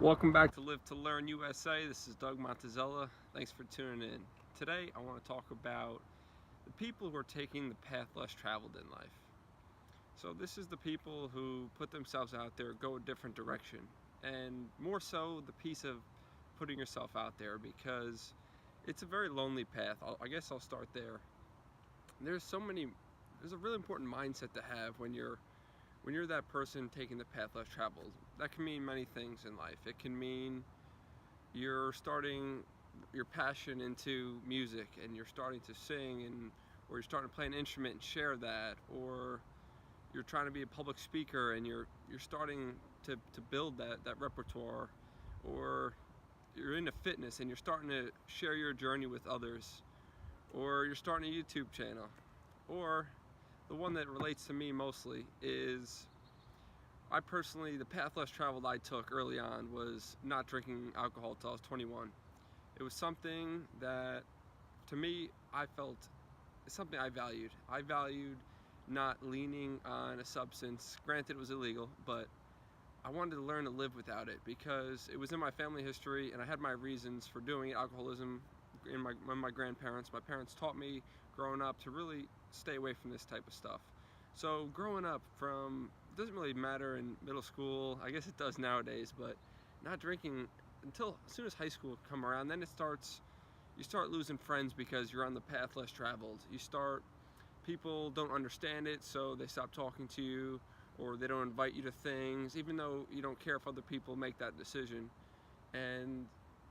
Welcome back to Live to Learn USA. This is Doug Montezella. Thanks for tuning in. Today I want to talk about the people who are taking the path less traveled in life. So this is the people who put themselves out there, go a different direction, and more so the piece of putting yourself out there, because it's a very lonely path. I guess I'll start there. There's a really important mindset to have when you're that person taking the path less traveled. That can mean many things in life. It can mean you're starting your passion into music and you're starting to sing, or you're starting to play an instrument and share that, or you're trying to be a public speaker and you're starting to build that repertoire, or you're into fitness and you're starting to share your journey with others, or you're starting a YouTube channel, or the one that relates to me mostly is the path less traveled I took early on was not drinking alcohol until I was 21. It was something that, to me, I felt something I valued. I valued not leaning on a substance. Granted, it was illegal, but I wanted to learn to live without it because it was in my family history and I had my reasons for doing it. Alcoholism in my grandparents. My parents taught me growing up to really stay away from this type of stuff. So growing up, it doesn't really matter in middle school, I guess it does nowadays, but not drinking until as soon as high school come around, then you start losing friends because you're on the path less traveled. People don't understand it, so they stop talking to you, or they don't invite you to things, even though you don't care if other people make that decision. And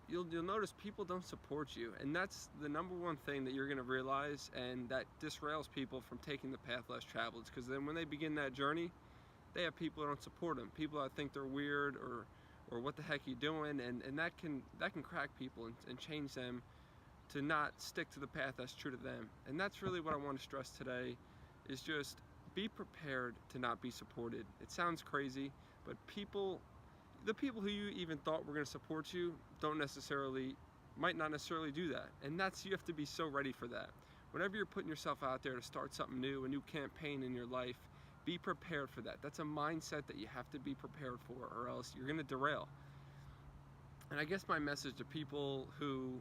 you'll notice people don't support you, and that's the number one thing that you're going to realize, and that disrails people from taking the path less traveled, because then when they begin that journey, they have people that don't support them, people that think they're weird, or what the heck are you doing, and that can crack people and change them to not stick to the path that's true to them. And that's really what I want to stress today, is just be prepared to not be supported. It sounds crazy, but the people who you even thought were going to support you might not necessarily do that. And you have to be so ready for that. Whenever you're putting yourself out there to start something new, a new campaign in your life, be prepared for that. That's a mindset that you have to be prepared for, or else you're going to derail. And I guess my message to people who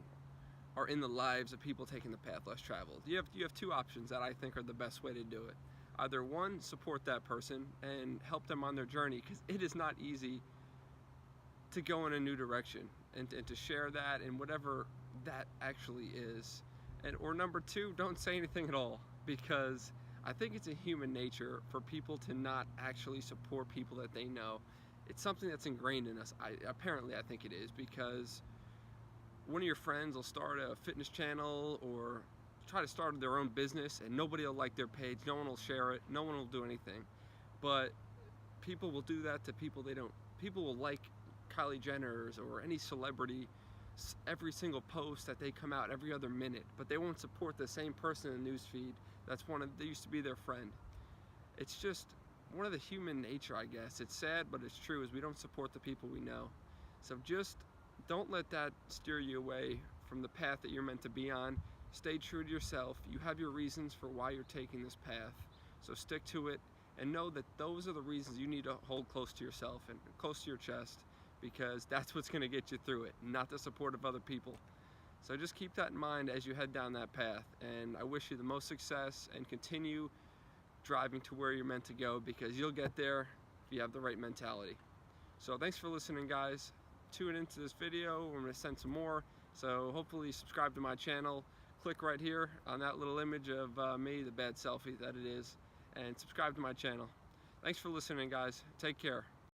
are in the lives of people taking the path less traveled, you have two options that I think are the best way to do it. Either one, support that person and help them on their journey, because it is not easy to go in a new direction and to share that and whatever that actually is. Or number two, don't say anything at all, because I think it's a human nature for people to not actually support people that they know. It's something that's ingrained in us. Apparently I think it is, because one of your friends will start a fitness channel or try to start their own business, and nobody will like their page, no one will share it, no one will do anything. But people will do that to people people will like Kylie Jenner's or any celebrity every single post that they come out every other minute, but they won't support the same person in the newsfeed they used to be their friend. It's just one of the human nature, I guess. It's sad, but it's true, is we don't support the people we know. So just don't let that steer you away from the path that you're meant to be on. Stay true to yourself. You have your reasons for why you're taking this path, so stick to it, and know that those are the reasons you need to hold close to yourself and close to your chest, because that's what's going to get you through it, not the support of other people. So just keep that in mind as you head down that path, and I wish you the most success, and continue driving to where you're meant to go, because you'll get there if you have the right mentality. So thanks for listening, guys. Tune into this video. We're going to send some more, so hopefully subscribe to my channel. Click right here on that little image of me, the bad selfie that it is, and subscribe to my channel. Thanks for listening, guys. Take care.